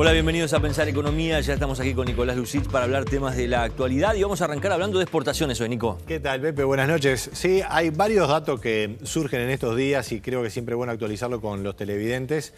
Hola, bienvenidos a Pensar Economía. Ya estamos aquí con Nicolás Lucich para hablar temas de la actualidad y vamos a arrancar hablando de exportaciones hoy, Nico. ¿Qué tal, Pepe? Buenas noches. Sí, hay varios datos que surgen en estos días y creo que siempre es bueno actualizarlo con los televidentes.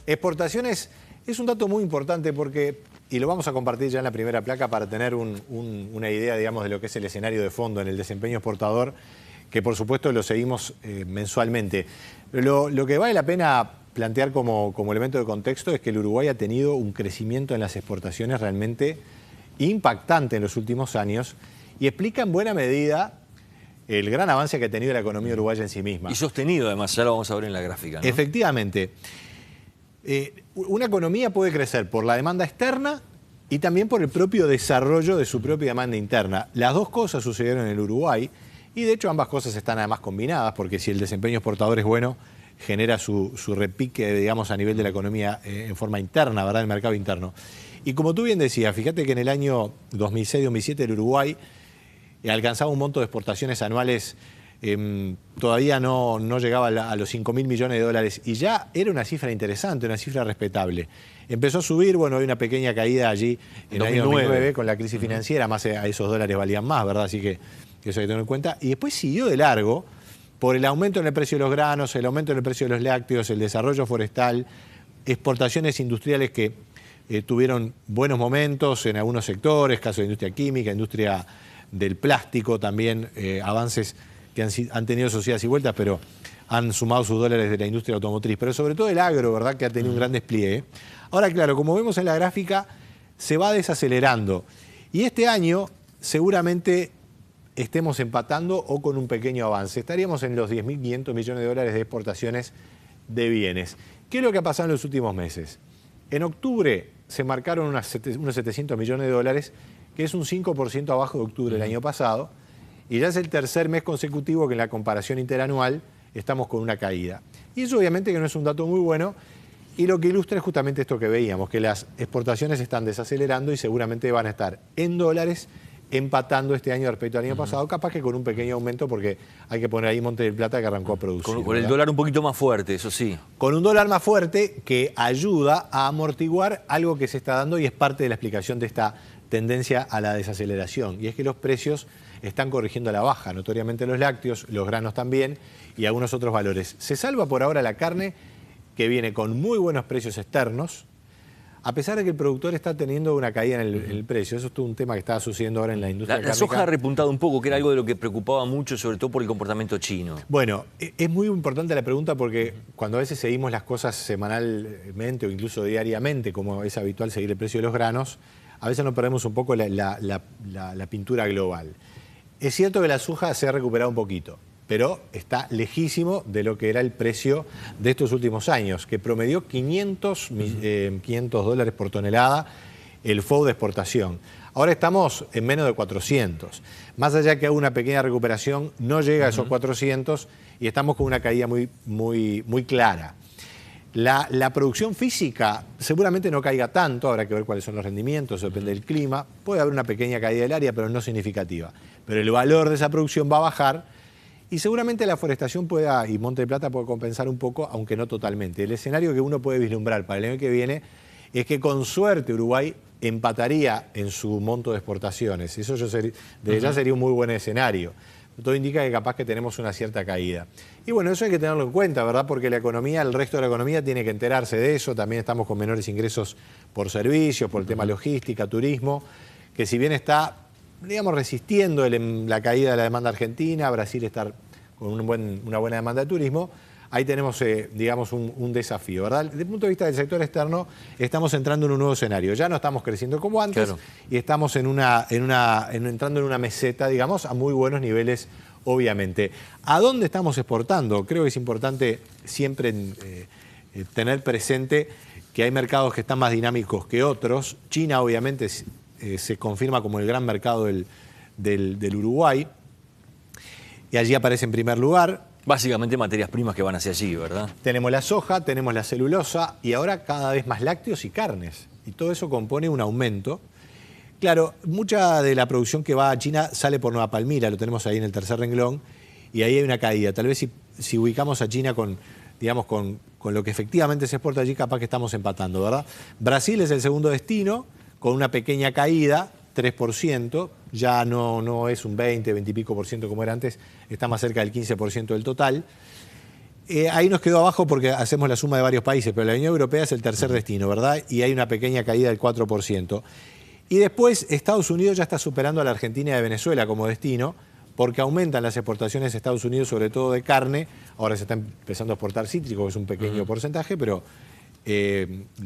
Exportaciones es un dato muy importante porque, y lo vamos a compartir ya en la primera placa para tener una idea, digamos, de lo que es el escenario de fondo en el desempeño exportador, que por supuesto lo seguimos mensualmente. Lo que vale la pena plantear como elemento de contexto es que el Uruguay ha tenido un crecimiento en las exportaciones realmente impactante en los últimos años y explica en buena medida el gran avance que ha tenido la economía uruguaya en sí misma. Y sostenido además, ya lo vamos a ver en la gráfica, ¿no? Efectivamente. Una economía puede crecer por la demanda externa y también por el propio desarrollo de su propia demanda interna. Las dos cosas sucedieron en el Uruguay y de hecho ambas cosas están además combinadas porque si el desempeño exportador es bueno, genera su repique, digamos, a nivel de la economía en forma interna, ¿verdad? El mercado interno. Y como tú bien decías, fíjate que en el año 2006-2007 el Uruguay alcanzaba un monto de exportaciones anuales, todavía no llegaba a los 5.000 millones de dólares y ya era una cifra interesante, una cifra respetable. Empezó a subir, bueno, hay una pequeña caída allí en el año 2009 con la crisis financiera, más a esos dólares valían más, ¿verdad? Así que eso hay que tener en cuenta. Y después siguió de largo por el aumento en el precio de los granos, el aumento en el precio de los lácteos, el desarrollo forestal, exportaciones industriales que tuvieron buenos momentos en algunos sectores, caso de industria química, industria del plástico, también avances que han tenido sus idas y vueltas, pero han sumado sus dólares de la industria automotriz, pero sobre todo el agro, ¿verdad?, que ha tenido un gran despliegue. Ahora, claro, como vemos en la gráfica, se va desacelerando. Y este año seguramente estemos empatando o con un pequeño avance. Estaríamos en los 10.500 millones de dólares de exportaciones de bienes. ¿Qué es lo que ha pasado en los últimos meses? En octubre se marcaron unos 700 millones de dólares, que es un 5% abajo de octubre del año pasado, y ya es el tercer mes consecutivo que en la comparación interanual estamos con una caída. Y eso obviamente que no es un dato muy bueno, y lo que ilustra es justamente esto que veíamos, que las exportaciones están desacelerando y seguramente van a estar en dólares empatando este año respecto al año pasado, capaz que con un pequeño aumento porque hay que poner ahí Monte del Plata que arrancó a producir. Con el dólar un poquito más fuerte, eso sí. Con un dólar más fuerte que ayuda a amortiguar algo que se está dando y es parte de la explicación de esta tendencia a la desaceleración. Y es que los precios están corrigiendo a la baja, notoriamente los lácteos, los granos también y algunos otros valores. Se salva por ahora la carne que viene con muy buenos precios externos, a pesar de que el productor está teniendo una caída en el precio. Eso es todo un tema que está sucediendo ahora en la industria cárnica. La soja ha repuntado un poco, que era algo de lo que preocupaba mucho, sobre todo por el comportamiento chino. Bueno, es muy importante la pregunta porque cuando a veces seguimos las cosas semanalmente o incluso diariamente, como es habitual seguir el precio de los granos, a veces nos perdemos un poco la pintura global. Es cierto que la soja se ha recuperado un poquito, pero está lejísimo de lo que era el precio de estos últimos años, que promedió 500 dólares por tonelada el FOB de exportación. Ahora estamos en menos de 400. Más allá que haga una pequeña recuperación, no llega a esos 400 y estamos con una caída muy clara. La producción física seguramente no caiga tanto, habrá que ver cuáles son los rendimientos, depende del clima. Puede haber una pequeña caída del área, pero no significativa. Pero el valor de esa producción va a bajar. Y seguramente la forestación y Monte de Plata puede compensar un poco, aunque no totalmente. El escenario que uno puede vislumbrar para el año que viene es que con suerte Uruguay empataría en su monto de exportaciones. Eso desde ya sería un muy buen escenario. Todo indica que capaz que tenemos una cierta caída. Y bueno, eso hay que tenerlo en cuenta, ¿verdad? Porque la economía, el resto de la economía tiene que enterarse de eso. También estamos con menores ingresos por servicios, por el tema logística, turismo, que si bien está, digamos, resistiendo la caída de la demanda argentina, Brasil está con una buena demanda de turismo, ahí tenemos, digamos, un desafío, ¿verdad? Desde el punto de vista del sector externo, estamos entrando en un nuevo escenario. Ya no estamos creciendo como antes, claro, y estamos entrando en una meseta, digamos, a muy buenos niveles, obviamente. ¿A dónde estamos exportando? Creo que es importante siempre tener presente que hay mercados que están más dinámicos que otros. China, obviamente, se confirma como el gran mercado del Uruguay, y allí aparece en primer lugar. Básicamente materias primas que van hacia allí, ¿verdad? Tenemos la soja, tenemos la celulosa y ahora cada vez más lácteos y carnes. Y todo eso compone un aumento. Claro, mucha de la producción que va a China sale por Nueva Palmira, lo tenemos ahí en el tercer renglón, y ahí hay una caída. Tal vez si ubicamos a China con con lo que efectivamente se exporta allí, capaz que estamos empatando, ¿verdad? Brasil es el segundo destino, con una pequeña caída, 3%, ya no es un 20 y pico por ciento como era antes, está más cerca del 15% del total. Ahí nos quedó abajo porque hacemos la suma de varios países, pero la Unión Europea es el tercer destino, ¿verdad? Y hay una pequeña caída del 4%. Y después Estados Unidos ya está superando a la Argentina y a Venezuela como destino, porque aumentan las exportaciones de Estados Unidos, sobre todo de carne. Ahora se está empezando a exportar cítrico, que es un pequeño porcentaje, pero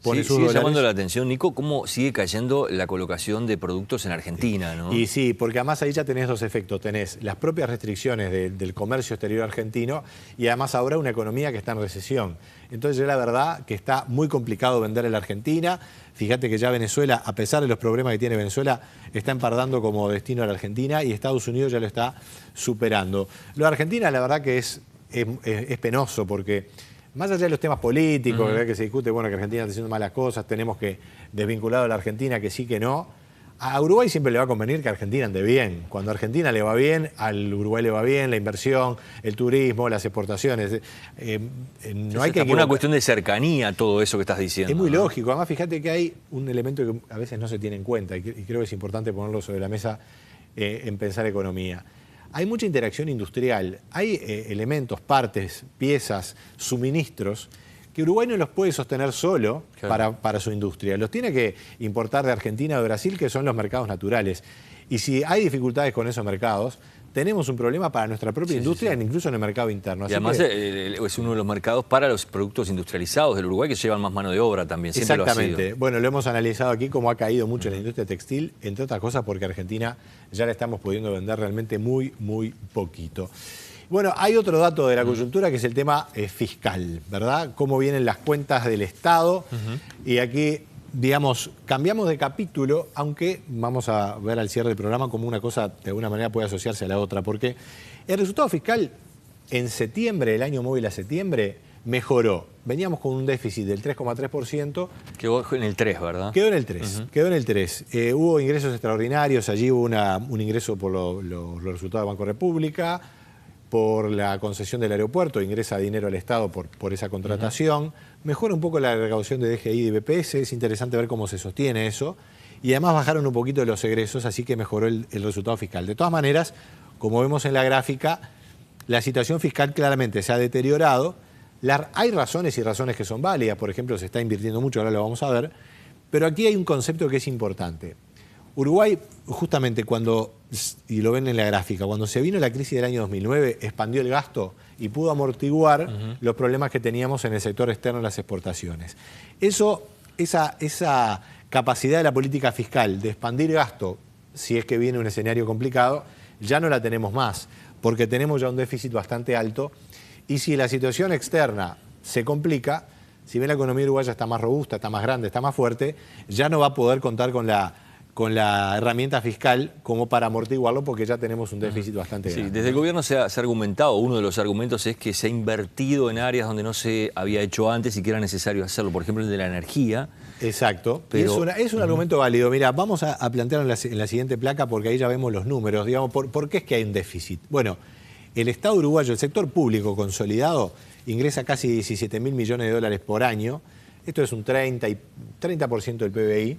pone sus sigue dólares. llamando la atención, Nico, cómo sigue cayendo la colocación de productos en Argentina, ¿no? Y sí, porque además ahí ya tenés dos efectos. Tenés las propias restricciones del comercio exterior argentino y además ahora una economía que está en recesión. Entonces yo la verdad que está muy complicado vender en la Argentina. Fíjate que ya Venezuela, a pesar de los problemas que tiene Venezuela, está empardando como destino a la Argentina y Estados Unidos ya lo está superando. Lo de Argentina la verdad que es penoso porque más allá de los temas políticos, ¿verdad? Que se discute, bueno, que Argentina está haciendo malas cosas, tenemos que desvincular a la Argentina, que sí, que no. A Uruguay siempre le va a convenir que Argentina ande bien. Cuando a Argentina le va bien, al Uruguay le va bien, la inversión, el turismo, las exportaciones. No hay que por una cuestión de cercanía todo eso que estás diciendo. Es muy lógico. Además, fíjate que hay un elemento que a veces no se tiene en cuenta y creo que es importante ponerlo sobre la mesa en pensar economía. Hay mucha interacción industrial, hay elementos, partes, piezas, suministros que Uruguay no los puede sostener solo para su industria. Los tiene que importar de Argentina o de Brasil, que son los mercados naturales. Y si hay dificultades con esos mercados, tenemos un problema para nuestra propia industria, incluso en el mercado interno. Y además es uno de los mercados para los productos industrializados del Uruguay que llevan más mano de obra también. Siempre Exactamente. Lo ha sido. Bueno, lo hemos analizado aquí, cómo ha caído mucho la industria textil, entre otras cosas porque Argentina ya la estamos pudiendo vender realmente muy, muy poquito. Bueno, hay otro dato de la coyuntura que es el tema fiscal, ¿verdad? Cómo vienen las cuentas del Estado. Y aquí, digamos, cambiamos de capítulo, aunque vamos a ver al cierre del programa como una cosa de alguna manera puede asociarse a la otra, porque el resultado fiscal en septiembre, el año móvil a septiembre, mejoró. Veníamos con un déficit del 3,3%. Quedó en el 3, ¿verdad? Quedó en el 3. Quedó en el 3. Hubo ingresos extraordinarios, allí hubo un ingreso por los resultados de Banco República, por la concesión del aeropuerto, ingresa dinero al Estado por esa contratación. Mejora un poco la recaudación de DGI y de BPS, es interesante ver cómo se sostiene eso. Y además bajaron un poquito los egresos, así que mejoró el resultado fiscal. De todas maneras, como vemos en la gráfica, la situación fiscal claramente se ha deteriorado. Hay razones y razones que son válidas, por ejemplo, se está invirtiendo mucho, ahora lo vamos a ver, pero aquí hay un concepto que es importante. Uruguay, justamente cuando, y lo ven en la gráfica, cuando se vino la crisis del año 2009, expandió el gasto y pudo amortiguar los problemas que teníamos en el sector externo de las exportaciones. Esa capacidad de la política fiscal de expandir gasto, si es que viene un escenario complicado, ya no la tenemos más, porque tenemos ya un déficit bastante alto. Y si la situación externa se complica, si bien la economía uruguaya está más robusta, está más grande, está más fuerte, ya no va a poder contar con la herramienta fiscal como para amortiguarlo porque ya tenemos un déficit bastante grande. Sí, desde el gobierno se ha argumentado, uno de los argumentos es que se ha invertido en áreas donde no se había hecho antes y que era necesario hacerlo, por ejemplo el de la energía. Exacto, pero es un argumento válido. Mira, vamos a plantearlo en la siguiente placa porque ahí ya vemos los números. Digamos, ¿por qué es que hay un déficit? Bueno, el Estado uruguayo, el sector público consolidado, ingresa casi 17.000 millones de dólares por año. Esto es un 30% del PBI.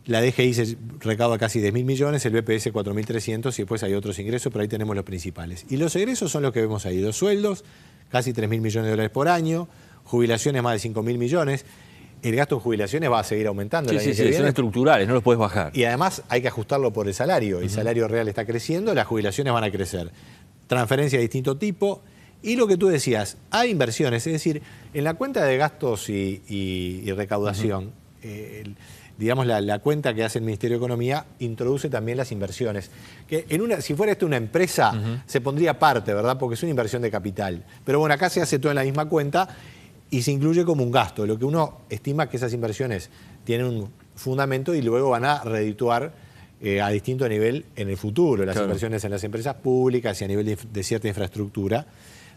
La DGI se recauda casi 10.000 millones, el BPS 4.300 y después hay otros ingresos, pero ahí tenemos los principales. Y los egresos son los que vemos ahí. Los sueldos, casi 3.000 millones de dólares por año, jubilaciones más de 5.000 millones. El gasto en jubilaciones va a seguir aumentando. Sí, son estructurales, no los puedes bajar. Y además hay que ajustarlo por el salario. El salario real está creciendo, las jubilaciones van a crecer. Transferencias de distinto tipo. Y lo que tú decías, hay inversiones, es decir, en la cuenta de gastos y recaudación, digamos, la cuenta que hace el Ministerio de Economía introduce también las inversiones. Que si fuera esto una empresa, se pondría aparte, ¿verdad? Porque es una inversión de capital. Pero bueno, acá se hace todo en la misma cuenta y se incluye como un gasto. Lo que uno estima que esas inversiones tienen un fundamento y luego van a redituar a distinto nivel en el futuro. Las inversiones en las empresas públicas y a nivel de cierta infraestructura.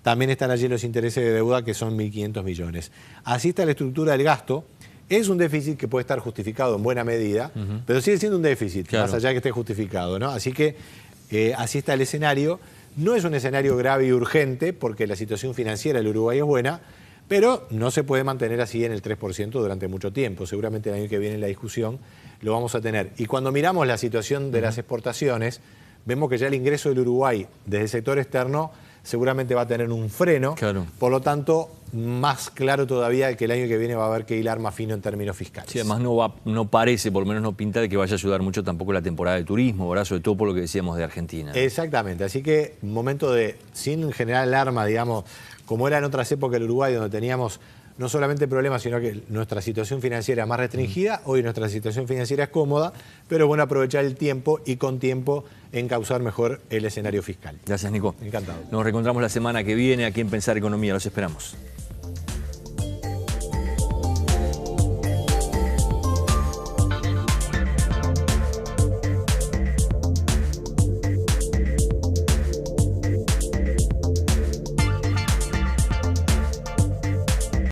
También están allí los intereses de deuda, que son 1.500 millones. Así está la estructura del gasto. Es un déficit que puede estar justificado en buena medida, pero sigue siendo un déficit, más allá de que esté justificado, ¿no? Así que así está el escenario. No es un escenario grave y urgente, porque la situación financiera del Uruguay es buena, Pero no se puede mantener así en el 3% durante mucho tiempo. Seguramente el año que viene la discusión lo vamos a tener. Y cuando miramos la situación de las exportaciones, vemos que ya el ingreso del Uruguay desde el sector externo seguramente va a tener un freno. Claro. Por lo tanto, más claro todavía que el año que viene va a haber que hilar más fino en términos fiscales. Sí, además no parece, por lo menos no pinta de que vaya a ayudar mucho tampoco la temporada de turismo, ¿verdad? Sobre todo por lo que decíamos de Argentina. Exactamente, así que momento de, sin generar alarma, digamos, como era en otras épocas del Uruguay, donde teníamos no solamente problemas, sino que nuestra situación financiera más restringida, hoy nuestra situación financiera es cómoda, pero bueno, aprovechar el tiempo y con tiempo encauzar mejor el escenario fiscal. Gracias, Nico. Encantado. Nos reencontramos la semana que viene aquí en Pensar Economía. Los esperamos.